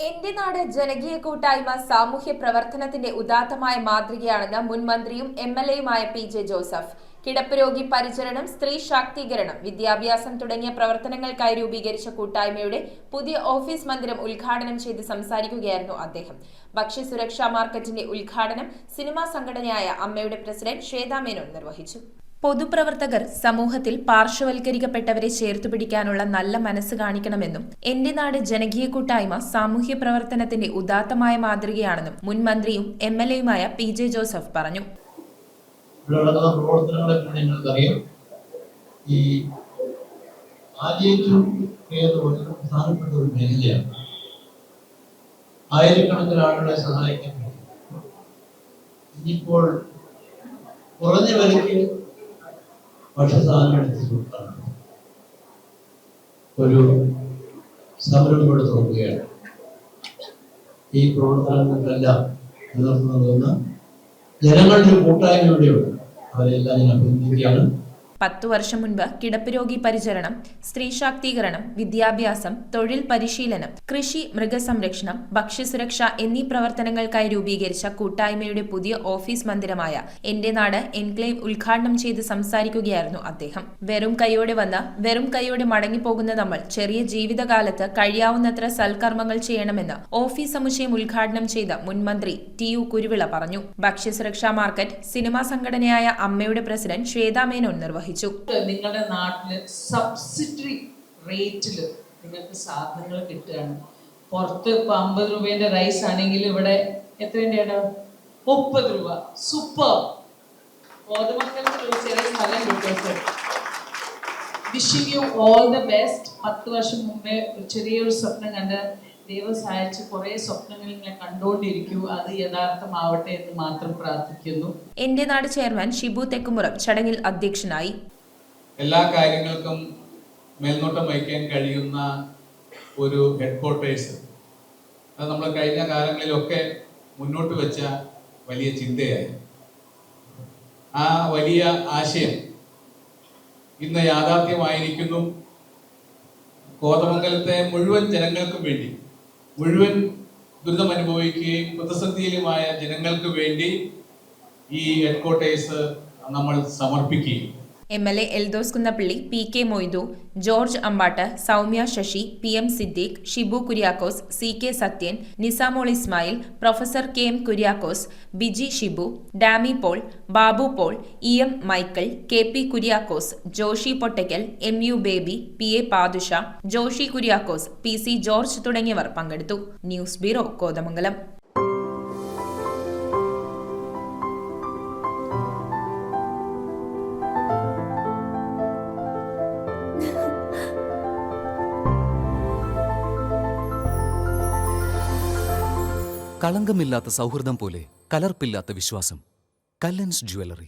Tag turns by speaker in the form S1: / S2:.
S1: എന്റെ നാട് ജനകീയ കൂട്ടായ്മ സാമൂഹ്യ പ്രവർത്തനത്തിന്റെ ഉദാത്തമായ മാതൃകയാണെന്ന് മുൻ മന്ത്രിയും എംഎൽഎയുമായ പി.ജെ. ജോസഫ്. കിടപ്പ് രോഗി പരിചരണം, സ്ത്രീ ശാക്തീകരണം, വിദ്യാഭ്യാസം തുടങ്ങിയ പ്രവർത്തനങ്ങൾക്കായി രൂപീകരിച്ച കൂട്ടായ്മയുടെ പുതിയ ഓഫീസ് മന്ദിരം ഉദ്ഘാടനം ചെയ്ത് സംസാരിക്കുകയായിരുന്നു അദ്ദേഹം. ഭക്ഷ്യസുരക്ഷാ മാർക്കറ്റിന്റെ ഉദ്ഘാടനം സിനിമാ സംഘടനയായ അമ്മയുടെ പ്രസിഡന്റ് ശ്വേതാ മേനോൻ നിർവഹിച്ചു. പൊതുപ്രവർത്തകർ സമൂഹത്തിൽ പാർശ്വവൽക്കരിക്കപ്പെട്ടവരെ ചേർത്തുപിടിക്കാനുള്ള നല്ല മനസ്സ് കാണിക്കണമെന്നും എന്റെ നാട് ജനകീയ കൂട്ടായ്മ സാമൂഹ്യ പ്രവർത്തനത്തിന്റെ ഉദാത്തമായ മാതൃകയാണെന്നും മുൻ മന്ത്രിയും എംഎൽഎയുമായ പി.ജെ. ജോസഫ് പറഞ്ഞു.
S2: ഈ പ്രധാനപ്പെട്ട ഒരു മേഖലയാണ്. ആയിരക്കണക്കിന് ആളുകളെ സഹായിക്കാൻ ഇനിയിപ്പോൾ കുറഞ്ഞ വിലയ്ക്ക് ഭക്ഷ്യസാധനങ്ങൾ എത്തിച്ചുകൊണ്ടാണ് ഒരു സംരംഭം ഇവിടെ തുറക്കുകയാണ്. ഈ പ്രവർത്തനങ്ങൾക്കെല്ലാം നേതൃത്വം നൽകുന്ന ജനങ്ങളുടെ കൂട്ടായ്മയുടെയുണ്ട്. അവരെല്ലാം ഞാൻ അഭിനന്ദിക്കുകയാണ്.
S1: 10 വർഷം മുൻപ് കിടപ്പ് രോഗി പരിചരണം, സ്ത്രീ ശാക്തീകരണം, വിദ്യാഭ്യാസം, തൊഴിൽ പരിശീലനം, കൃഷി, മൃഗസംരക്ഷണം, ഭക്ഷ്യസുരക്ഷ എന്നീ പ്രവർത്തനങ്ങൾക്കായി രൂപീകരിച്ച കൂട്ടായ്മയുടെ പുതിയ ഓഫീസ് മന്ദിരമായ എന്റെ നാട് എൻക്ലേവ് ഉദ്ഘാടനം ചെയ്ത് സംസാരിക്കുകയായിരുന്നു അദ്ദേഹം. വെറും കൈയോടെ വന്ന് വെറും കൈയോടെ മടങ്ങിപ്പോകുന്ന നമ്മൾ ചെറിയ ജീവിതകാലത്ത് കഴിയാവുന്നത്ര സൽക്കർമ്മങ്ങൾ ചെയ്യണമെന്ന് ഓഫീസ് സമുച്ചയം ഉദ്ഘാടനം ചെയ്ത മുൻമന്ത്രി ടി.യു. കുരുവിള പറഞ്ഞു. ഭക്ഷ്യസുരക്ഷാ മാർക്കറ്റ് സിനിമാ സംഘടനയായ അമ്മയുടെ പ്രസിഡന്റ് ശ്വേതാ മേനോൻ നിർവഹിച്ചു.
S3: നിങ്ങളുടെ നാട്ടില് സബ്സിഡറി റേറ്റില് നിങ്ങൾക്ക് സാധനങ്ങൾ കിട്ടുകയാണ്. പുറത്ത് ഇപ്പൊ 50 രൂപേന്റെ റൈസ് ആണെങ്കിൽ ഇവിടെ എത്രയാണ്? 30 രൂപ. സൂപ്പർ. കോതമംഗലത്തിൽ ഒരു ചെറിയ സ്ഥലം കിട്ടും. Wishing you all the best. 10 വർഷം മുമ്പേ ചെറിയൊരു സ്വപ്നം കണ്ട് ദൈവം സഹായിച്ച് കുറെ സ്വപ്നങ്ങൾ ഇങ്ങനെ കണ്ടുകൊണ്ടിരിക്കൂ. അത് യഥാർത്ഥമാവട്ടെ എന്ന് മാത്രം പ്രാർത്ഥിക്കുന്നു.
S1: എന്റെ നാട് ചെയർമാൻ ഷിബു തെക്കുമുറം ചടങ്ങിൽ അധ്യക്ഷനായി.
S4: എല്ലാ കാര്യങ്ങൾക്കും മേൽനോട്ടം വഹിക്കാൻ കഴിയുന്ന ഒരു ഹെഡ്ക്വാർട്ടേഴ്സ്, അത് നമ്മൾ കഴിഞ്ഞ കാലങ്ങളിലൊക്കെ മുന്നോട്ട് വെച്ച വലിയ ചിന്തയായി. ആ വലിയ ആശയം ഇന്ന് യാഥാർത്ഥ്യമായിരിക്കുന്നു. കോതമംഗലത്തെ മുഴുവൻ ജനങ്ങൾക്കും വേണ്ടി, മുഴുവൻ ദുരിതം അനുഭവിക്കുകയും പ്രതിസന്ധിയിലുമായ ജനങ്ങൾക്ക് വേണ്ടി ഈ ഹെഡ്ക്വാർട്ടേഴ്സ് നമ്മൾ സമർപ്പിക്കുകയും
S1: MLA Eldhose Kunnappilly, PK. Moidu, George Ambattu, Soumya Sasi, PM. Siddique, Shibu Kuriakose, CK. Sathyan, Nisamol Ismail, professor KM. Kuriakose, Biji Shibu, Dami Paul, Babu Paul, EM. Michael, KP. Kuriakose, Joshy Pottakkal, MU. Baby, PA. Pathusha, Joshy Kuriakose, PC. George തുടങ്ങിയവർ പങ്കെടുത്തു. News bureau, Kothamangalam.
S5: കളങ്കമില്ലാത്ത സൗഹൃദം പോലെ കലർപ്പില്ലാത്ത വിശ്വാസം. കല്ലൻസ് ജ്വല്ലറി.